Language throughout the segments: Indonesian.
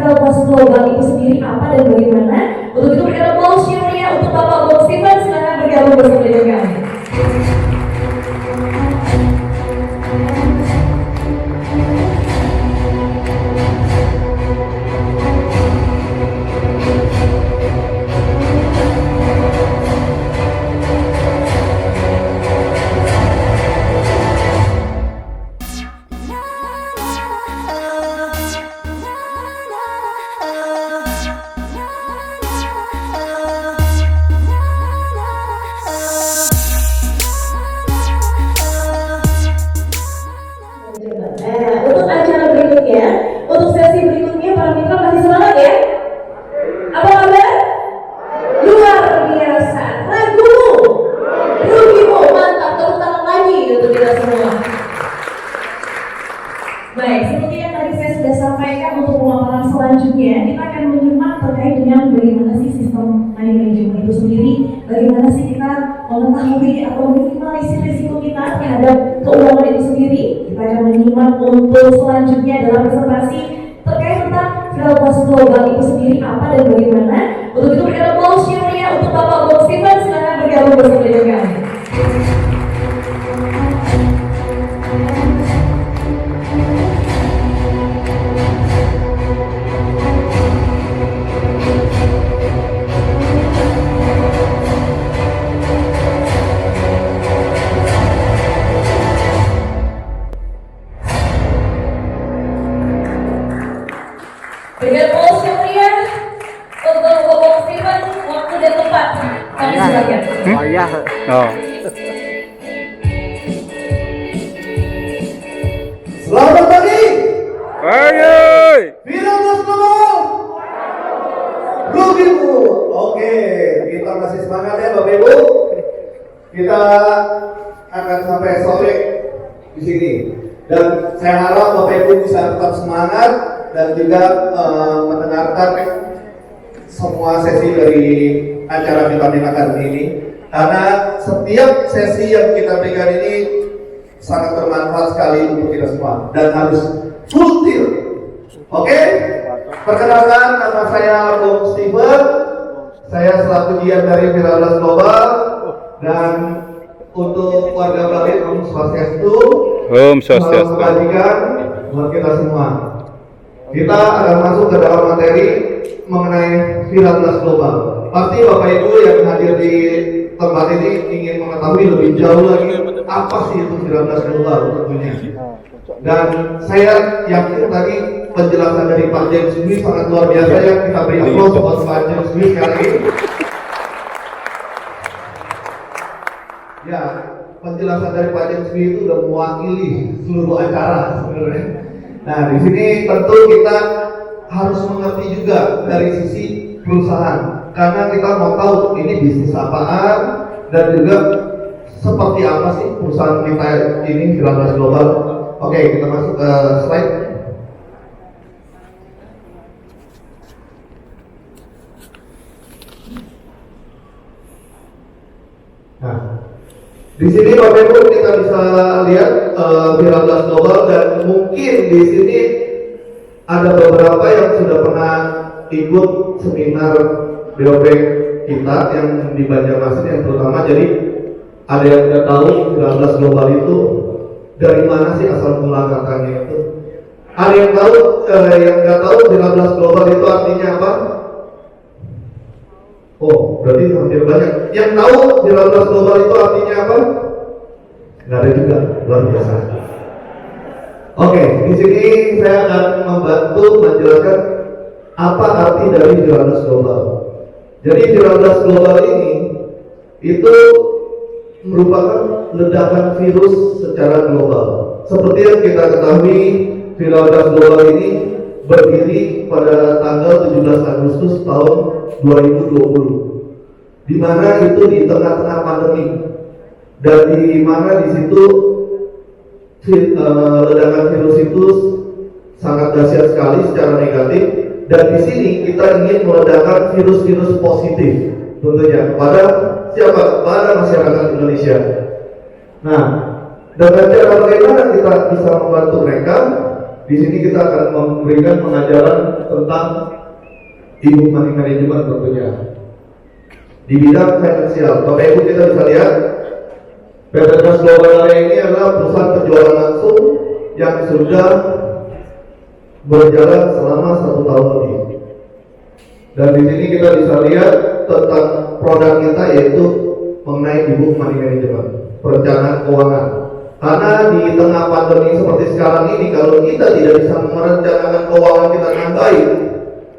Viraldas Global itu sendiri apa dan bagaimana. Untuk itu berikan aplaus yang meriah untuk Bapak Bob Steven, silakan bergabung bersama dengan kami. Untuk acara berikutnya, untuk sesi berikutnya para mitra masih semangat ya? Apa kabar? Luar biasa. Ragumu, rugimu, mantap. Tepuk tangan lagi untuk kita semua. Baik, seperti yang tadi saya sudah sampaikan untuk pemaparan selanjutnya, kita akan menyimak terkait dengan bagaimana sih sistem money management itu sendiri, bagaimana sih kita mengetahui atau minimalisir risiko kita terhadap keuangan itu sendiri. Kita akan menyimak untuk selanjutnya dalam presentasi terkait tentang Viraldas Global itu sendiri apa dan bagaimana. Untuk itu berikan aplaus yang meriah untuk Bapak Bob Steven, silakan bergabung bersama dengan kami. Berikan aplaus yang meriah untuk Bob Steven, waktu dan tempat. Kami silakan. Oh iya. Oh. Selamat pagi, Hai. Viraldas Global. Rugimu. Oke, kita masih semangat ya Bapak Ibu. Kita akan sampai sore di sini. Dan saya harap Bapak Ibu bisa tetap semangat dan juga mendengarkan semua sesi dari acara Vitamin Academy ini, karena setiap sesi yang kita berikan ini sangat bermanfaat sekali untuk kita semua dan harus full deal. Oke? Perkenalkan, nama saya Bob Steven. Saya selaku GM dari Viraldas Global, dan untuk warga Bali, Om Swastiastu. Om Swastiastu. Salam kebajikan buat kita semua. Kita akan masuk ke dalam materi mengenai Viraldas Global. Pasti Bapak Ibu yang hadir di tempat ini ingin mengetahui lebih jauh lagi apa sih itu Viraldas Global tentunya. Dan saya yakin tadi penjelasan dari Pak James Smith sangat luar biasa ya. Kita beri aplaus buat Pak James Smith sekali lagi. Ya, penjelasan dari Pak James Smith itu sudah mewakili seluruh acara sebenarnya. Nah, di sini tentu kita harus mengerti juga dari sisi perusahaan, karena kita mau tahu ini bisnis apaan dan juga seperti apa sih perusahaan kita ini Viraldas Global. Oke, kita masuk ke slide. Nah, di sini Bapak Ibu kita bisa lihat Viraldas Global, dan mungkin di sini ada beberapa yang sudah pernah ikut seminar BOP kita yang di Banjarmasin yang terutama. Jadi ada yang nggak tahu Viraldas Global itu dari mana sih asal mula katanya itu. Ada yang tahu yang nggak tahu Viraldas Global itu artinya apa? Oh, berarti hampir banyak. Yang tahu Viraldas Global itu artinya apa? Nggak ada juga, luar biasa. Oke, di sini saya akan membantu menjelaskan apa arti dari Viraldas Global. Jadi Viraldas Global ini itu merupakan ledakan virus secara global. Seperti yang kita ketahui, Viraldas Global ini berdiri pada tanggal 17 Agustus tahun 2020, di mana itu di tengah-tengah pandemi, dan di mana di situ ledakan virus itu sangat dahsyat sekali secara negatif. Dan di sini kita ingin meledakkan virus-virus positif tentunya kepada siapa? Kepada masyarakat Indonesia. Nah, dengan cara bagaimana kita bisa membantu mereka? Di sini kita akan memberikan pengajaran tentang Ibu Money Management tentunya. Di bidang finansial, Bapak Ibu kita bisa lihat PT Trans Global Area ini adalah perusahaan penjualan langsung yang sudah berjalan selama 1 tahun lebih. Dan di sini kita bisa lihat tentang produk kita yaitu mengenai Ibu Money Management, perencanaan keuangan. Karena di tengah pandemi seperti sekarang ini, kalau kita tidak bisa merencanakan keuangan kita dengan baik,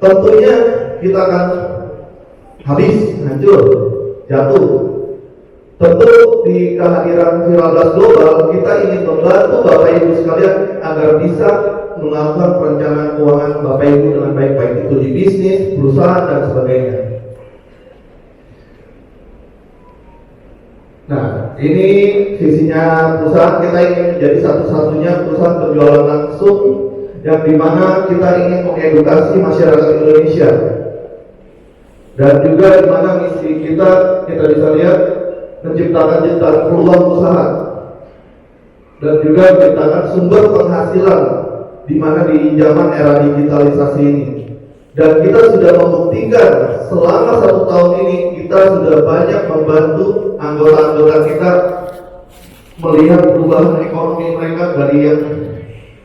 tentunya kita akan habis, hancur, jatuh. Tentu di kehadiran Firaldas Global, kita ingin membantu Bapak Ibu sekalian agar bisa melakukan perencanaan keuangan Bapak Ibu dengan baik, baik itu di bisnis, perusahaan dan sebagainya. Nah, ini visinya perusahaan. Kita ingin menjadi satu-satunya perusahaan penjualan langsung yang dimana kita ingin mengedukasi masyarakat Indonesia. Dan juga dimana misi kita bisa lihat menciptakan peluang usaha dan juga menciptakan sumber penghasilan di mana di zaman era digitalisasi ini. Dan kita sudah membuktikan selama 1 tahun ini kita sudah banyak membantu anggota-anggota kita melihat perubahan ekonomi mereka dari yang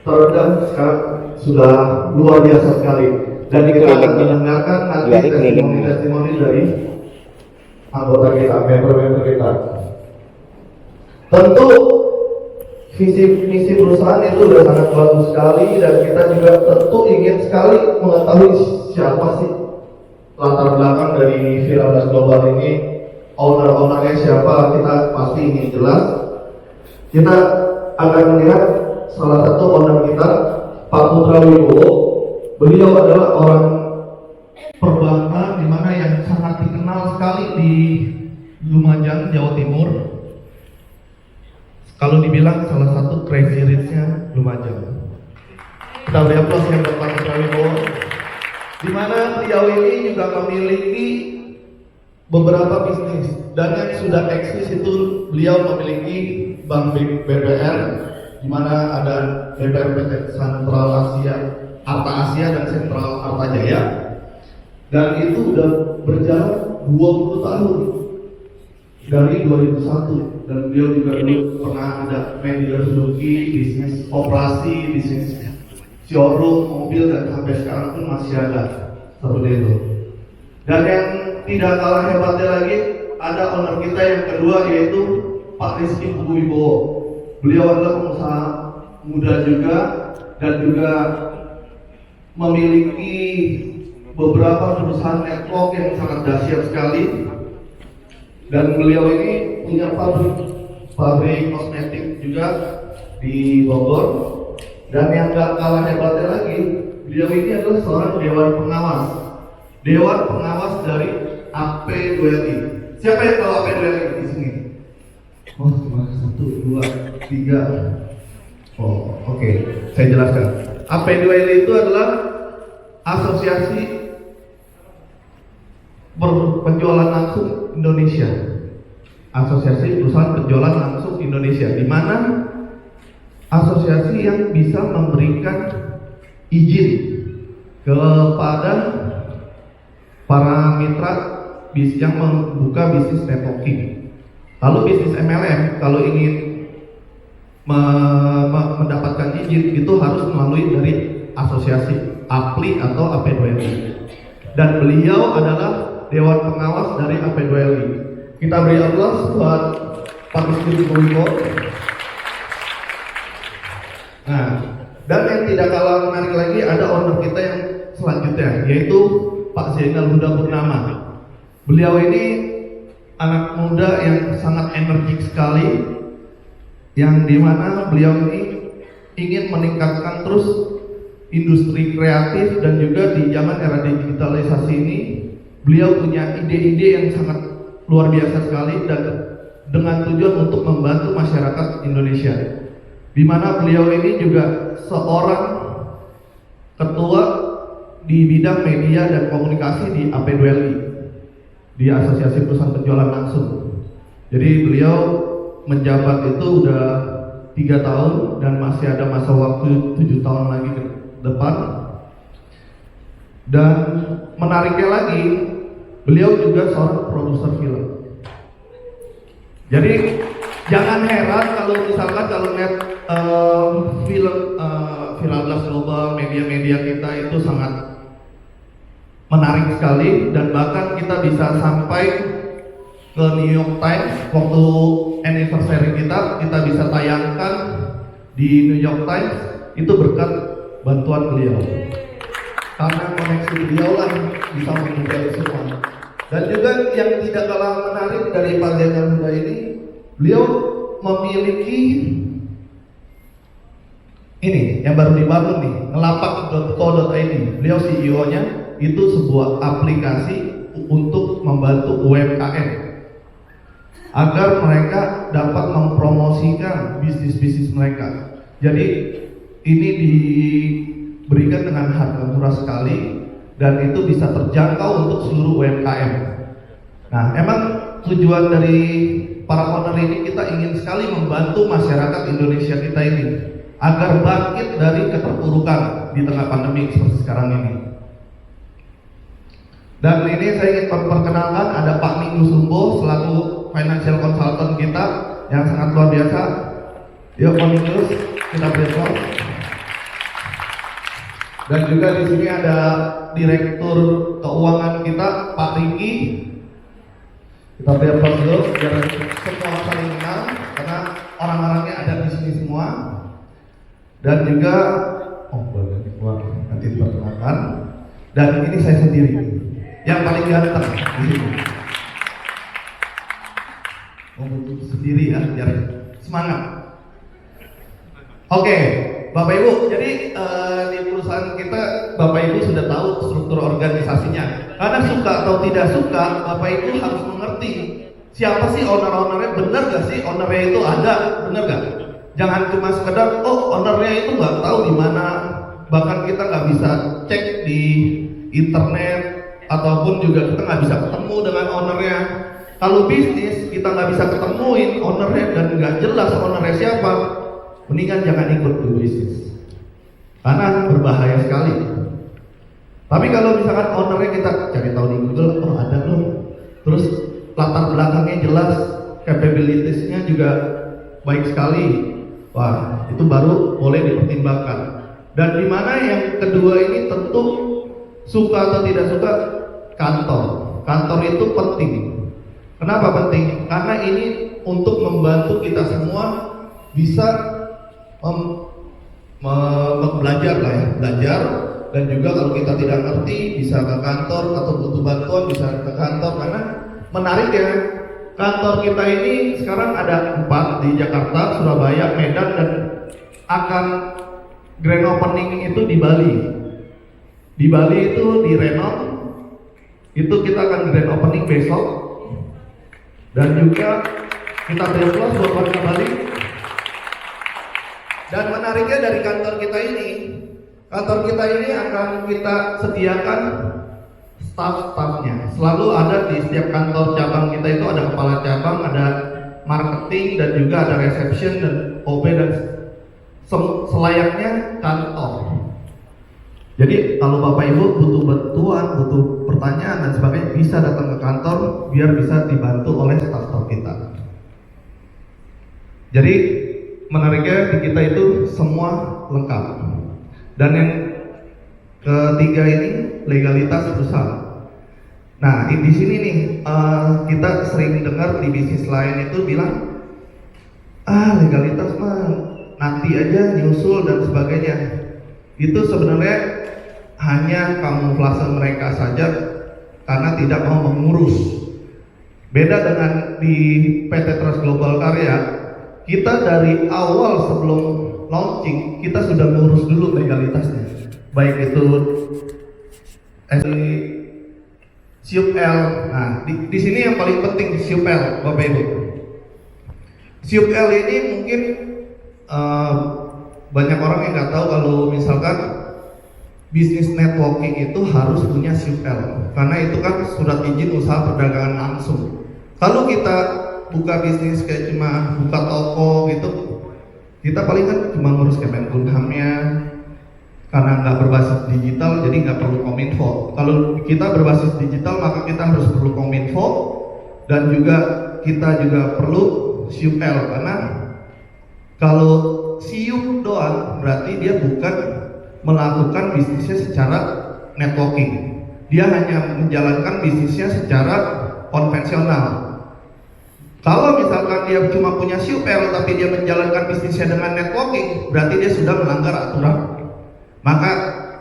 terendah sekarang sudah luar biasa sekali. Dan kita akan mendengarkan nanti testimoni-testimoni dari anggota kita, member-member kita. Tentu visi misi perusahaan itu sudah sangat bagus sekali, dan kita juga tentu ingin sekali mengetahui siapa sih latar belakang dari Firaldas Global ini, owner-ownernya siapa. Kita pasti ingin jelas. Kita akan melihat salah satu owner kita, Pak Putra Wibowo. Beliau adalah orang perbankan di mana yang sangat dikenal sekali di Lumajang, Jawa Timur. Kalau dibilang salah satu crazy rich-nya Lumajang. Kita beri aplaus yang Pak Putra Wibowo. Di mana beliau ini juga memiliki beberapa bisnis, dan yang sudah eksis itu beliau memiliki Bank BBR, di mana ada BBR PT Sentral Asia, Arta Asia dan Sentral Arta Jaya, dan itu sudah berjalan 20 tahun dari 2001. Dan beliau juga dulu pernah ada media Suzuki, bisnis operasi, bisnis showroom mobil, dan sampai sekarang pun masih ada seperti itu. Dan yang tidak kalah hebatnya lagi, ada owner kita yang kedua, yaitu Pak Rizky Wibowo. Beliau adalah pengusaha muda juga, dan juga memiliki beberapa perusahaan network yang sangat dahsyat sekali. Dan beliau ini punya pabrik kosmetik juga di Bogor. Dan yang gak kalah hebatnya lagi, beliau ini adalah seorang dewan pengawas dari AP2LI. Siapa yang tahu AP2LI di sini? Oh, cuma 1, 2, 3. Oh, oke. Saya jelaskan. AP2LI itu adalah asosiasi penjualan langsung Indonesia. Asosiasi perusahaan penjualan langsung Indonesia, di mana asosiasi yang bisa memberikan izin kepada para mitra yang membuka bisnis networking. Lalu bisnis MLM kalau ingin mendapatkan izin itu harus melalui dari asosiasi APLI atau AP2LI. Dan beliau adalah dewan pengawas dari AP2LI. Kita beri aplaus buat Pak Rizky Wibowo. Nah, dan yang tidak kalah menarik lagi, ada owner kita yang selanjutnya, yaitu Pak Zainal Huda Purnama. Beliau ini anak muda yang sangat energik sekali, yang dimana beliau ini ingin meningkatkan terus industri kreatif, dan juga di zaman era digitalisasi ini beliau punya ide-ide yang sangat luar biasa sekali, dan dengan tujuan untuk membantu masyarakat Indonesia, di mana beliau ini juga seorang ketua di bidang media dan komunikasi di AP2LI, di Asosiasi Perusahaan Penjualan Langsung. Jadi beliau menjabat itu udah 3 tahun dan masih ada masa waktu 7 tahun lagi ke depan. Dan menariknya lagi, beliau juga seorang produser film. Jadi jangan heran kalau misalkan kalau lihat film Viraldas Global, media-media kita itu sangat menarik sekali, dan bahkan kita bisa sampai ke New York Times waktu anniversary kita bisa tayangkan di New York Times, itu berkat bantuan beliau. Karena koneksi beliau lah bisa membuka itu semua. Dan juga yang tidak kalah menarik dari Pak Jenderal Muda ini, beliau memiliki ini yang baru dibangun nih, ngelapak.co.id. Beliau CEO-nya, itu sebuah aplikasi untuk membantu UMKM agar mereka dapat mempromosikan bisnis-bisnis mereka. Jadi ini diberikan dengan harga murah sekali dan itu bisa terjangkau untuk seluruh UMKM. Nah, emang tujuan dari para owner ini, kita ingin sekali membantu masyarakat Indonesia kita ini agar bangkit dari keterpurukan di tengah pandemi seperti sekarang ini. Dan ini saya ingin memperkenalkan ada Pak Minggu Sumbo selaku financial consultant kita yang sangat luar biasa. Yuk Pak Minggu, kita berikan. Dan juga di sini ada Direktur Keuangan kita Pak Riki. Kita berikan dulu biar semua saling kenal karena orang-orangnya ada di sini semua. Dan juga boleh keluar nanti diperkenalkan. Dan ini saya sendiri yang paling ganteng di sini. Sendiri ya, biar semangat. Oke, Bapak Ibu, jadi di perusahaan kita Bapak Ibu sudah tahu struktur organisasinya. Karena suka atau tidak suka, Bapak Ibu harus mengerti siapa sih owner-ownernya, benar gak sih ownernya itu ada, benar gak? Jangan cuma sekedar, oh ownernya itu nggak tahu di mana, bahkan kita nggak bisa cek di internet, ataupun juga kita nggak bisa ketemu dengan ownernya. Kalau bisnis kita nggak bisa ketemuin ownernya dan nggak jelas ownernya siapa, mendingan jangan ikut ke bisnis karena berbahaya sekali. Tapi kalau misalkan ownernya kita cari tahu di Google, oh ada loh, terus latar belakangnya jelas, capabilitiesnya juga baik sekali, wah itu baru boleh dipertimbangkan. Dan di mana yang kedua ini tentu suka atau tidak suka, kantor itu penting. Kenapa penting? Karena ini untuk membantu kita semua bisa belajar lah ya, belajar. Dan juga kalau kita tidak ngerti bisa ke kantor atau butuh bantuan bisa ke kantor. Karena menarik ya, kantor kita ini sekarang ada 4 di Jakarta, Surabaya, Medan, dan akan grand opening itu di Bali. Di Bali itu di Renov, itu kita akan grand opening besok. Dan juga kita terus buat warga Bali. Dan menariknya dari kantor kita ini akan kita sediakan staff-staffnya. Selalu ada di setiap kantor cabang kita itu ada kepala cabang, ada marketing, dan juga ada reception dan OB dan selayaknya kantor. Jadi kalau Bapak Ibu butuh bantuan, butuh pertanyaan dan sebagainya, bisa datang ke kantor biar bisa dibantu oleh staff-staff kita. Jadi menariknya di kita itu semua lengkap. Dan yang ketiga ini legalitas perusahaan. Nah di sini nih kita sering dengar di bisnis lain itu bilang, legalitas mah nanti aja nyusul dan sebagainya. Itu sebenarnya hanya kamuflase mereka saja karena tidak mau mengurus. Beda dengan di PT Trust Global Karya, kita dari awal sebelum launching kita sudah ngurus dulu legalitasnya, baik itu SIUP-L. Nah di sini yang paling penting SIUP-L, Bapak Ibu. SIUP-L ini mungkin banyak orang yang nggak tahu kalau misalkan bisnis networking itu harus punya SIUP-L, karena itu kan surat izin usaha perdagangan langsung. Kalau kita buka bisnis kayak cuma buka toko gitu, kita paling kan cuma ngurus Kemenkumhamnya, karena nggak berbasis digital jadi nggak perlu kominfo. Kalau kita berbasis digital maka kita harus perlu kominfo, dan juga kita juga perlu SIUPL, karena kalau SIUP doang berarti dia bukan melakukan bisnisnya secara networking, dia hanya menjalankan bisnisnya secara konvensional. Kalau misalkan dia cuma punya SIUPL tapi dia menjalankan bisnisnya dengan networking, berarti dia sudah melanggar aturan. Maka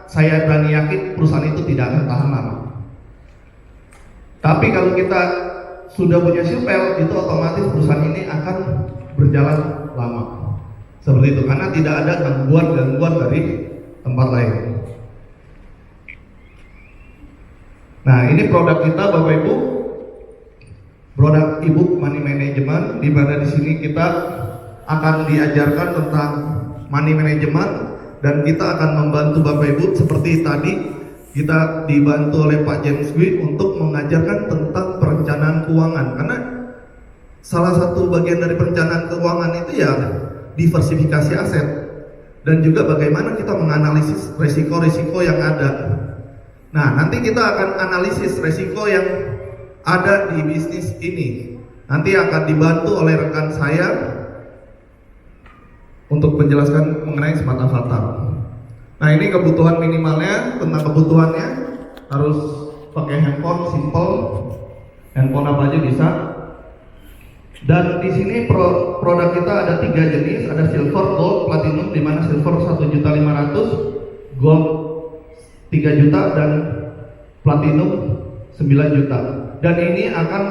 saya berani yakin perusahaan itu tidak akan tahan lama. Tapi kalau kita sudah punya SIUPL, itu otomatis perusahaan ini akan berjalan lama. Seperti itu, karena tidak ada gangguan-gangguan dari tempat lain. Nah, ini produk kita Bapak Ibu, produk e-book money management, di mana di sini kita akan diajarkan tentang money management, dan kita akan membantu Bapak Ibu seperti tadi kita dibantu oleh Pak James Dwi untuk mengajarkan tentang perencanaan keuangan, karena salah satu bagian dari perencanaan keuangan itu ya diversifikasi aset, dan juga bagaimana kita menganalisis resiko-resiko yang ada. Nah, nanti kita akan analisis resiko yang ada di bisnis ini, nanti akan dibantu oleh rekan saya untuk menjelaskan mengenai smart avatar. Nah, ini kebutuhan minimalnya. Tentang kebutuhannya harus pakai handphone simple, handphone apa aja bisa. Dan di sini produk kita ada 3 jenis, ada silver, gold, platinum, di mana silver 1.500.000, gold 3 juta, dan platinum 9 juta. Dan ini akan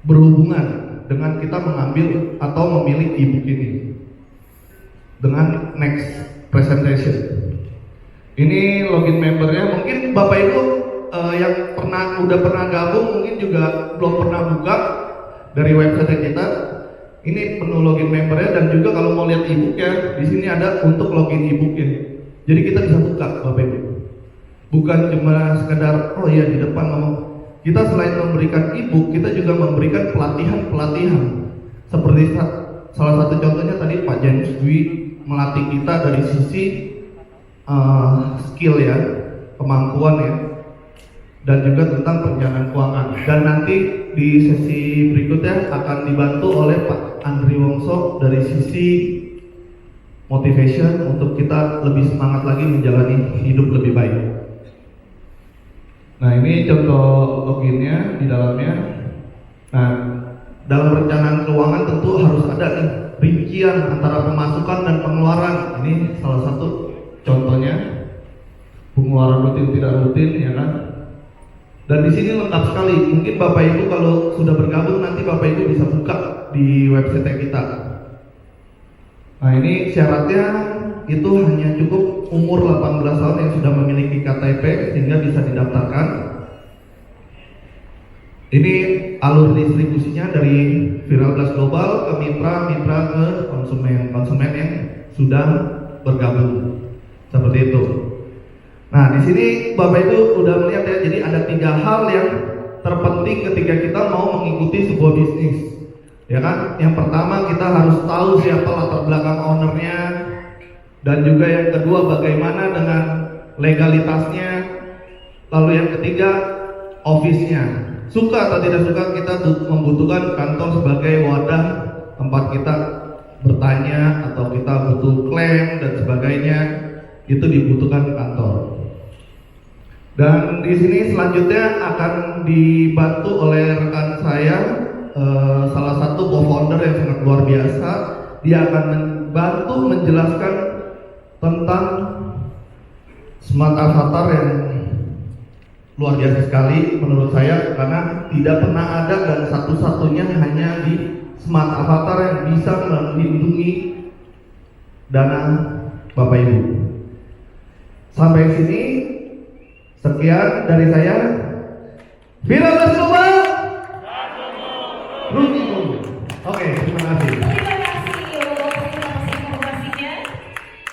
berhubungan dengan kita mengambil atau memilih e-book ini dengan next presentation. Ini login membernya. Mungkin Bapak Ibu yang udah pernah gabung mungkin juga belum pernah buka dari website kita. Ini menu login membernya, dan juga kalau mau lihat e-booknya di sini ada untuk login e-booknya. Jadi kita bisa buka Bapak Ibu. Bukan cuma sekedar oh iya di depan ngomong. Kita selain memberikan e-book, kita juga memberikan pelatihan-pelatihan. Seperti salah satu contohnya tadi Pak James Dwi melatih kita dari sisi skill ya, kemampuan ya, dan juga tentang perencanaan keuangan. Dan nanti di sesi berikutnya akan dibantu oleh Pak Andri Wongso dari sisi motivation untuk kita lebih semangat lagi menjalani hidup lebih baik. Nah, ini contoh loginnya di dalamnya. Nah, dalam perencanaan keuangan tentu harus ada nih rincian antara pemasukan dan pengeluaran. Ini salah satu contohnya, pengeluaran rutin tidak rutin, ya kan? Dan di sini lengkap sekali. Mungkin Bapak Ibu kalau sudah bergabung nanti Bapak Ibu bisa buka di website kita. Nah, ini syaratnya itu hanya cukup umur 18 tahun yang sudah memiliki KTP sehingga bisa didaftarkan. Ini alur distribusinya dari Viral Blast Global ke mitra ke konsumen yang sudah bergabung. Seperti itu. Nah, di sini Bapak Ibu udah melihat ya, jadi ada 3 hal yang terpenting ketika kita mau mengikuti sebuah bisnis. Ya kan? Yang pertama kita harus tahu siapa latar belakang ownernya, dan juga yang kedua bagaimana dengan legalitasnya. Lalu yang ketiga office-nya. Suka atau tidak suka kita membutuhkan kantor sebagai wadah tempat kita bertanya atau kita butuh klaim dan sebagainya, itu dibutuhkan kantor. Dan di sini selanjutnya akan dibantu oleh rekan saya, salah satu co-founder yang sangat luar biasa. Dia akan membantu menjelaskan tentang smart avatar yang luar biasa sekali menurut saya, karena tidak pernah ada dan satu-satunya hanya di smart avatar yang bisa melindungi dana Bapak Ibu. Sampai sini sekian dari saya. Viral Global.